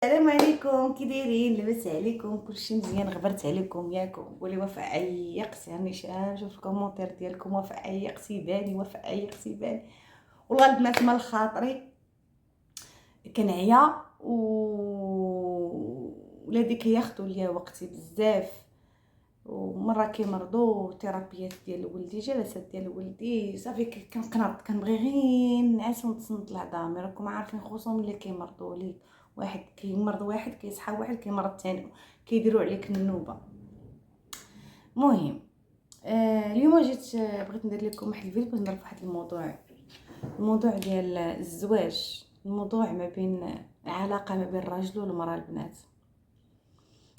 السلام عليكم، كي دايرين؟ لاباس عليكم؟ كلشي مزيان؟ غبرت عليكم ياكم؟ قولي وفاء عيقت، نشوف في الكومونتير ديالكم. وفاء عيقتي باني، وفاء عيقتي باني. والله البنات مال خاطري كنعيا ولادي كياخذوا ليا وقتي بزاف، ومره كيمرضوا ثيرابيات ديال ولدي، جلسات ديال ولدي صافي كنقنط، كنبغي غير نعس ونتصنت لعظامي. راكم عارفين خصوصا ملي كيمرضوا لي، واحد كيمرض، واحد كيصحى، واحد كيمرض ثاني، كيديروا عليك النوبه. المهم اليوم جيت بغيت ندير لكم واحد الفيديو، بغيت نهضر في واحد الموضوع ديال الزواج، الموضوع ما بين العلاقه ما بين الراجل والمراه. البنات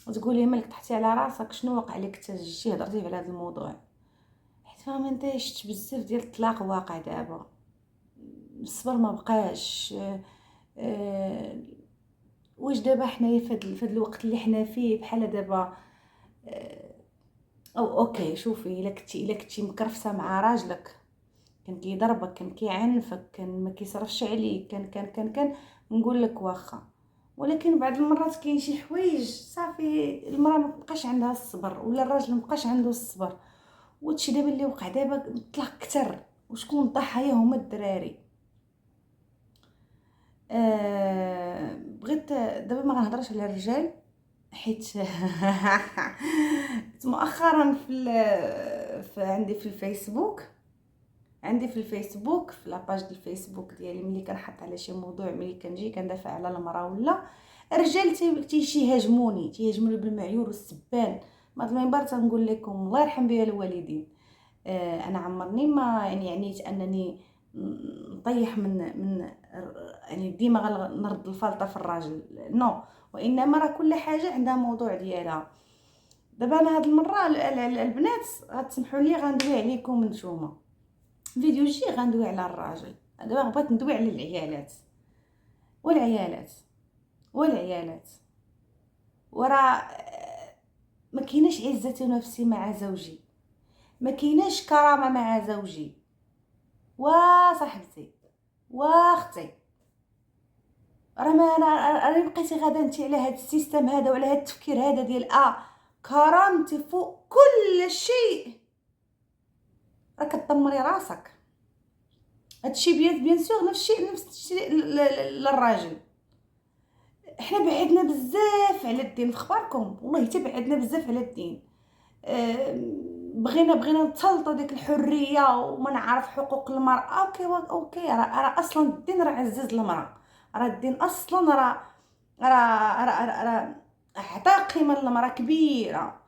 وتقولي مالك تحتي على راسك، شنو وقع لك تجي هضرتي على هذا الموضوع؟ حيت فاهمه انت شفت بزاف ديال الطلاق واقع دابا، الصبر ما بقاش. واش دابا حنايا في هذا الوقت اللي حنا فيه بحال دابا؟ او اوكي شوفي، الا كنتي مكرفسه مع راجلك، كان كيضربك، كان كيعنفك، كان ما كيصرفش عليك، كان نقول لك واخا. ولكن بعض المرات كاين شي حوايج صافي المراه ما بقاش عندها الصبر، ولا الراجل ما بقاش عنده الصبر. وهادشي دابا اللي وقع دابا طلع كتر، وشكون الضحايا؟ هما الدراري. بغيت دابا ما غنهضرش على الرجال، حيت مؤخرا عندي في الفيسبوك، في لاباج ديال الفيسبوك ديالي، ملي كنحط على شي موضوع، ملي كنجي كندافع على المراه ولا الرجال، تيهاجموني بالمعيور والسبان. ما المنبر تنقول لكم الله يرحم بها الوالدين. انا عمرني ما عنيت انني نطيح من يعني ديما غنرد الفلطه في الراجل، نو. وانما راه كل حاجه عندها موضوع ديالها. دابا انا هاد المره البنات غتسمحوا لي غندوي عليكم نتوما، فيديو جي غندوي على الراجل. دابا بغيت ندوي على والعيالات والعيالات. وراه ما كايناش عزه نفسي مع زوجي، ما كايناش كرامه مع زوجي. وصاحبتي واختي، راه ما انا بقيتي غادا انت على هذا السيستم هذا وعلى هذا التفكير هذا ديال كرامتي فوق كل شيء، راه كتدمري راسك. هادشي بيان سور نفس الشيء للراجل. احنا بعدنا بزاف على الدين، في خباركم والله حتى بعدنا بزاف على الدين. بغينا نتسلطوا ديك الحريه وما نعرف حقوق المراه. اوكي راه اصلا الدين راه عزز المراه، راه الدين اصلا راه عطى قيمه للمراه كبيره.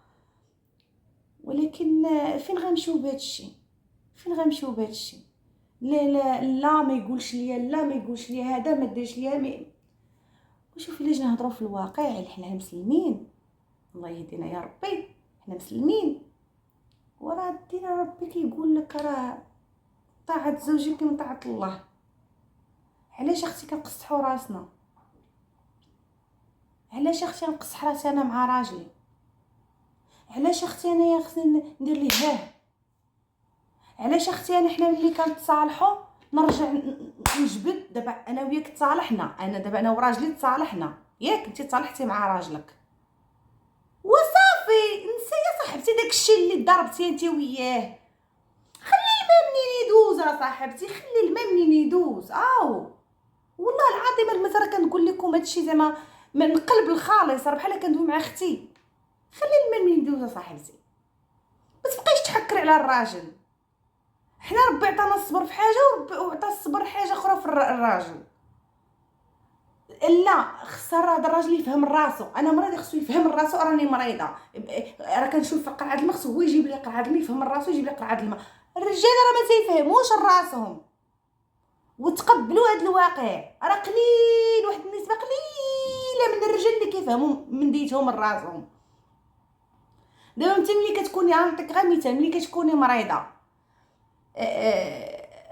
ولكن فين غنمشيو بهادشي؟ لا لا لا، ما يقولش ليا لا، ما يقولش ليا هذا، ما ديرش ليا وشوفي اللي جينا نهضروا في الواقع، حنا مسلمين، الله يهدينا يا ربي، حنا مسلمين. وراه الدين ربي كيقول لك راه طاعه زوجك من طاعه الله. علاش اختي كنقصحوا راسنا؟ علاش اختي نقصح راسي انا مع راجلي؟ علاش اختي انا يا خصني ندير ليه علاش اختي انا حنا ملي كنتصالحوا نرجع نجبد؟ دابا انا وياك تصالحنا، انا وراجلي تصالحنا، ياك انت تصالحتي مع راجلك وصافي، نسى يا صاحبتي داكشي اللي ضربتي انت وياه. خلي الماء منين يدوز صاحبتي، خلي الماء منين يدوز. والله العظيم مثلا كنقول لكم هادشي زعما من قلب الخالص، راه بحال كندوي مع اختي. خلي الماء منين يدوز صاحبتي، ما تبقايش تحكري على الراجل. حنا ربي عطانا الصبر في حاجه، وربي عطا الصبر حاجه اخرى في الراجل. لا خص هذا الراجل يفهم راسو، انا مريضه خصو يفهم راسو، راني مريضه. راه كنشوف قرعه الماء، خصو هو يجيب لي قرعه الماء، يفهم راسو يجيب لي قرعه الماء. الرجال راه ما تيفهموش راسهم. وتقبلوا هذا الواقع، راه قليل، واحد النسبه قليله من الرجال اللي كيفهموا من ديتهم راسهم. دابا انت ملي كتكوني، نعطيك غير مثال، ملي كتكوني مريضه،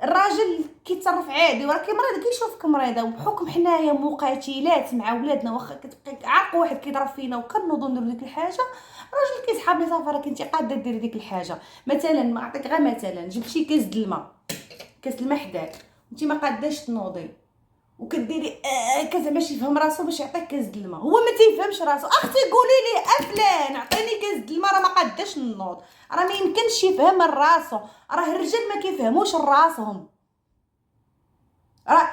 الراجل كيتصرف عادي، ولكن مريضه كيشوفك مريضه، وبحكم حنايا مقاتلات مع ولادنا، واخا كتبقى عاق واحد كيضرب فينا وكنوضوا نديرو ديك الحاجه، الراجل كيسحب لي صافي راك انت قاده ديري ديك الحاجه. مثلا ما نعطيك غير مثلا، جبتي كاس د الماء حداك، انت ما قاداش تنوضي، وكديري كذا باش يفهم راسو باش يعطيك كاس د الماء. هو ما تيفهمش راسو. اختي قولي لي فلان عطيني كاس د الماء، راه ما قاداش نوض، راه ما يمكنش يفهم راسو. راه الرجال ما كيفهموش راسهم، راه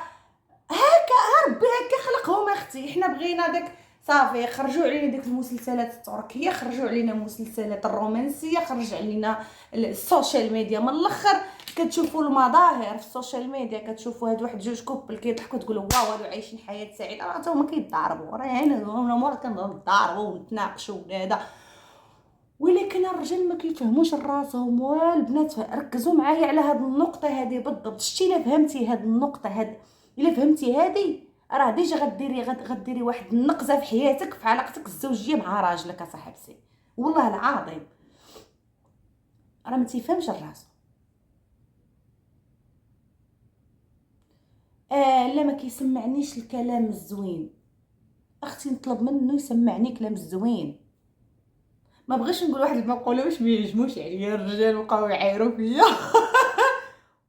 هكا ربي هكا خلقهم اختي. حنا بغينا داك صافي، خرجوا علينا ديك المسلسلات التركيه، خرجوا علينا المسلسلات الرومانسيه، خرج علينا السوشيال ميديا. من الاخر كتشوفوا المظاهر في السوشيال ميديا، كتشوفوا هاد واحد جوج كوبل كيضحكوا تقولوا واو هادو عايشين حياه سعيده، راه حتى هما كيتضاربوا، راه هنا مورا كنضاربوا ونتناقشوا هذا. ولكن الرجال ما كيفهموش راسهم. والبنات ركزوا معايا على هاد النقطه هذه بالضبط. شتي الا فهمتي هاد النقطه الا فهمتي هذه، راه ديجا غديري واحد النقزه في حياتك، في علاقتك الزوجيه مع راجلك اصاحبتي. والله العظيم راه ما تيفهمش الراس. لا ما كيسمعنيش الكلام الزوين. اختي نطلب منه يسمعني كلام الزوين. ما بغيش نقول واحد المقوله باش ما يهجموش عليا الرجال وبقاو يعايروا فيا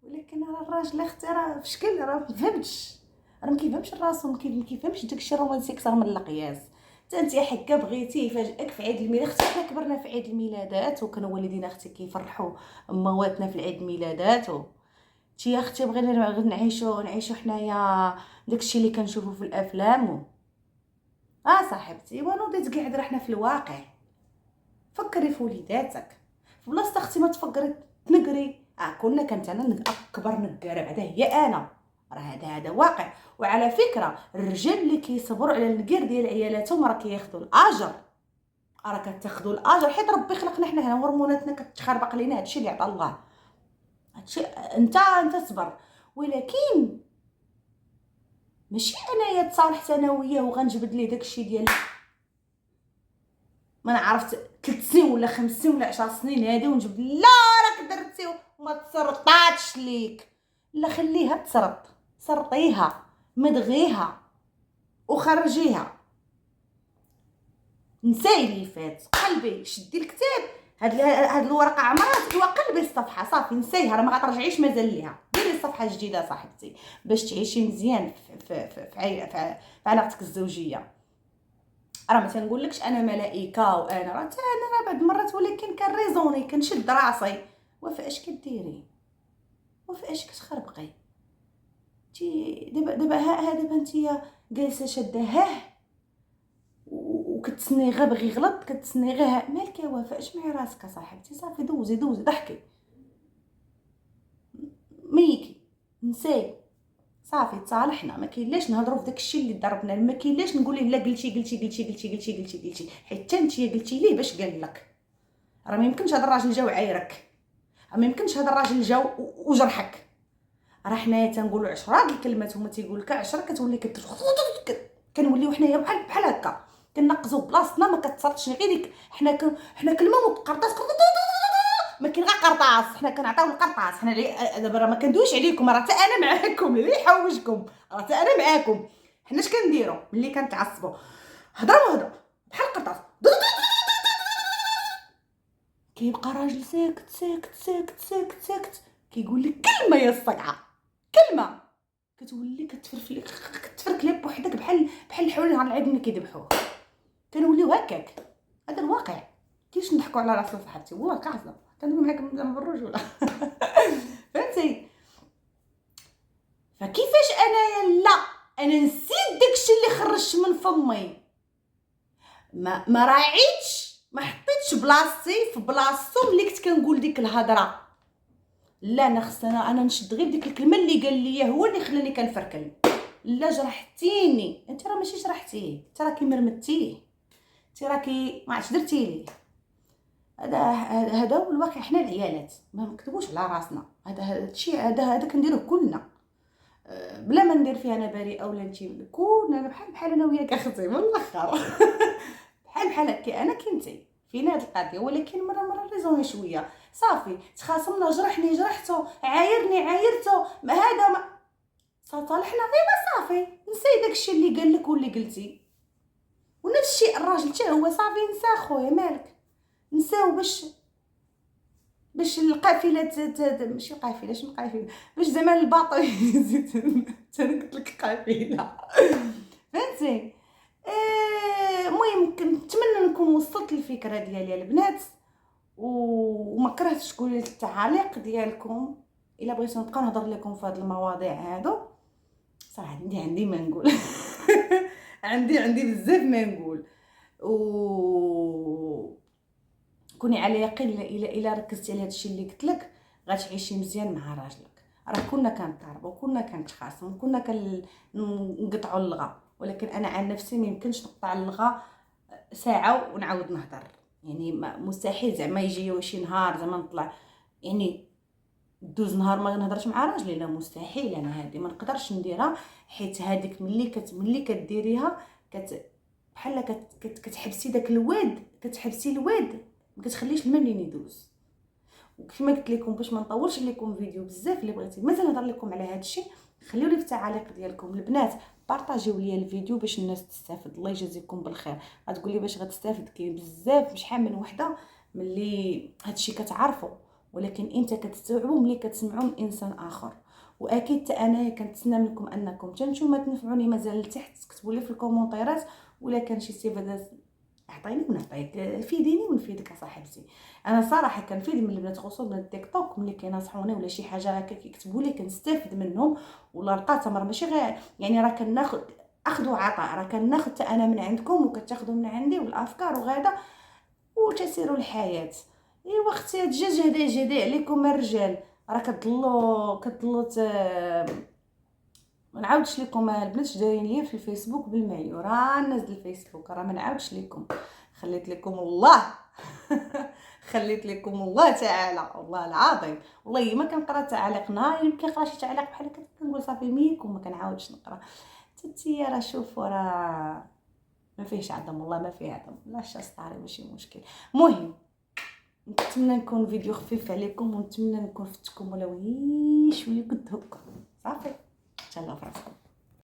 ولكن راه الراجل اختي راه في شكل راه ما فهمتش، راه ما كيفهمش راسو، ما كيفهمش داكشي الرومانسي اكثر من القياس. حتى انت حكا بغيتي يفاجئك في عيد الميلاد. اختي حنا كبرنا في عيد الميلادات، وكانوا والدينا اختي كيفرحوا امواتنا في العيد الميلادات تي يا اختي بغينا نعيشوا حنايا داكشي اللي كنشوفوا في الافلام صاحبتي. ونوضيت قاعد راه حنا في الواقع. فكري في وليداتك في بلاصه اختي، ما تفكري تنقري. كنا كنت انا اكبر نقاره بعدا هي انا، راه هذا واقع. وعلى فكره الرجال اللي كيصبروا على النقير ديال عيالاتهم راه كياخذوا الاجر، راه كتاخذوا الاجر، حيت ربي خلقنا حنا هنا هرموناتنا كتخربق لينا. هادشي اللي عطا الله، هادشي انت صبر. ولكن ماشي انايا تصالحت انا وياه وغنجبد ليه داكشي ديال ما انا عرفت 3 سنين ولا 5 سنين ولا 10 سنين هادي ونجبد. لا راك درتي وما تسرطاتش ليك. لا خليها تسرط، سرطيها مدغيها وخرجيها. نساي اللي فات، قلبي شدي الكتاب، هاد الورقه عمرها وقلبي الصفحه صافي نسيها، راه ما غترجعيش مازال ليها. ديري صفحه جديده صاحبتي باش تعيشي مزيان في علاقتك الزوجيه. راه ما تنقولكش انا ملائكه وانا راه انا بعض المرات، ولكن كنريزوني كنشد راسي. وفاش كديري وفاش كتخربقي تي دابا انتيا جالسه شاده وكتسني غير بغي يغلط، كتسني غير مالك يا وفاء اجمعي راسك صاحبتي صافي دوزي ضحكي ميكي نساي صافي تصالحنا. ما كاينلاش نهضروا في داكشي اللي ضربنا، ما كاينلاش نقول لا قلتي حيت انت قلتي ليه باش قال لك. راه ما يمكنش هذا الراجل جا وعايرك، ما يمكنش هذا الراجل جا وجرحك. راه حنايا تنقولوا 10 الكلمات هما تيقول لك 10، كتولي كنوليو حنايا بحال هكا كنقزوا بلاصتنا. ما كتصرتش غير حنا كلمه وقرطاس ما كاين غير قرطاس. حنا كنعطيو القرطاس. حنا دابا راه ما كندويش عليكم، راه حتى انا معاكم اللي يحوجكم، راه حتى انا معاكم. حنا اش كنديروا ملي كنتعصبوا؟ هضره بحال القرطاس. كيبقى راجل ساكت كيقول لك كلمه يا الصقعه، كلمه كتولي كتفرك لي بوحدك بحال الحيوان على العيد ملي كيذبحوه. كنوليو هكاك. هذا الواقع. كيفاش نضحكوا على راسنا صاحبتي؟ والله كاعزه كندوي معاكم بالرجوله فهمتي؟ فكيفاش انايا لا انا نسيت داكشي اللي خرجت من فمي، ما راعيتش، ما حطيتش بلاصتي في بلاصتو ملي كنت كنقول ديك الهضره. لا انا خصنا انا نشد غير ديك الكلمه اللي قال لي هو اللي خلاني كنفركل. لا جرحتيني انت، راه ماشي جرحتيه انت، راكي مرمتيه انت، راكي ما عرفتش درتي ليه. هذا هو الواقع. حنا العيالات ما نكذبوش على راسنا. هذا الشيء هذا كنديروه كلنا بلا ما ندير فيها انا بريئه ولا انت. كلنا بحال انا وياك اختي من الاخر بحال هكا انا كنتي فينا هاد القضيه. ولكن مره ريزوني شويه صافي. تخاصمنا، جرحني جرحته، عايرته، ما هذا ما صالحنا غير صافي. نسي داكشي اللي قال لك واللي قلتي. ونفس الشيء الراجل حتى هو صافي نسى خويا مالك نساو باش باش القافله ماشي قافله، شنو قافله، باش زعما الباطو يزيد. انا قلت لك قافله. فهمتي؟ المهم كنتمنى نكون وصلت الفكره ديالي البنات، وما كرهتش تقولوا لي التعاليق ديالكم الا بغيتو نبقى نهضر لكم في هذه المواضيع هادو. صراحه عندي ما نقول. عندي بزاف ما نقول. و كوني على يقين الا ركزتي على هادشي اللي قلت لك غتعيشي مزيان مع راجلك. راه كنا كنضربوا، كنا كنتخاصموا، كنا كنقطعوا اللغه، ولكن انا عن نفسي ما يمكنش نقطع اللغه ساعه ونعاود نهضر. يعني مستحيل زعما يجي شي نهار زعما نطلع، يعني دوز نهار ما نهضرش مع راجلي، لا مستحيل. انا هذه ما نقدرش نديرها، حيت هذيك ملي كديريها بحال كتحبسي داك الواد، كتحبسي الواد، ما كتخليش الماء منين يدوز. وكما قلت لكم باش ما نطولش لكم فيديو بزاف، اللي بغيتي مازال نهضر لكم على هذا الشيء خليو لي في التعاليق ديالكم البنات، بارطاجيو لي الفيديو باش الناس تستافد. الله يجازيكم بالخير. غتقول لي باش غتستافد؟ كاين بزاف شحال من وحده ملي هذا الشيء كتعرفوا، ولكن انت كتستوعبوا ملي كتسمعوا من انسان اخر. واكيد حتى انايا كنتسنى منكم انكم تنتوما تنفعوني مازال لتحت، تكتبوا لي في الكومونتيرات ولا كان شي استفاده اعطيني ونعطيك، فيديني ونفيدك صاحبتي. انا صراحه كنفيد من البنات خصوصا من التيك توك، ملي كينصحوني ولا شي حاجه هكا كيكتبوا لي كنستافد منهم. ولا لقات تمر ماشي غير يعني راه كناخذ اخذ وعطاء، راه كناخذ حتى انا من عندكم وكتاخذوا من عندي، والافكار وغادا وتسيروا الحياه. ايوا اختي الدجاج هدا جدي عليكم الرجال، راه كتضلوا ما نعاودش لكم البنات دايرين ليا في الفيسبوك بالمعيور، راه نازل الفيسبوك راه ما نعاودش لكم. خليت لكم الله. خليت لكم الله تعالى، والله العظيم والله ما كنقرا تعاليق. نهار يمكن نقرا شي تعليق بحال هكا كنقول صافي ميكم ما كنعاودش نقرا. تتي راه شوفوا راه ما فيهش عظم، والله ما فيه عظم، لا شاستاري ماشي مشكل. المهم نتمنى نكون فيديو خفيف عليكم، ونتمنى نكون فتكم ولو شويه قد هكا. صافي تهلاو فراسكم.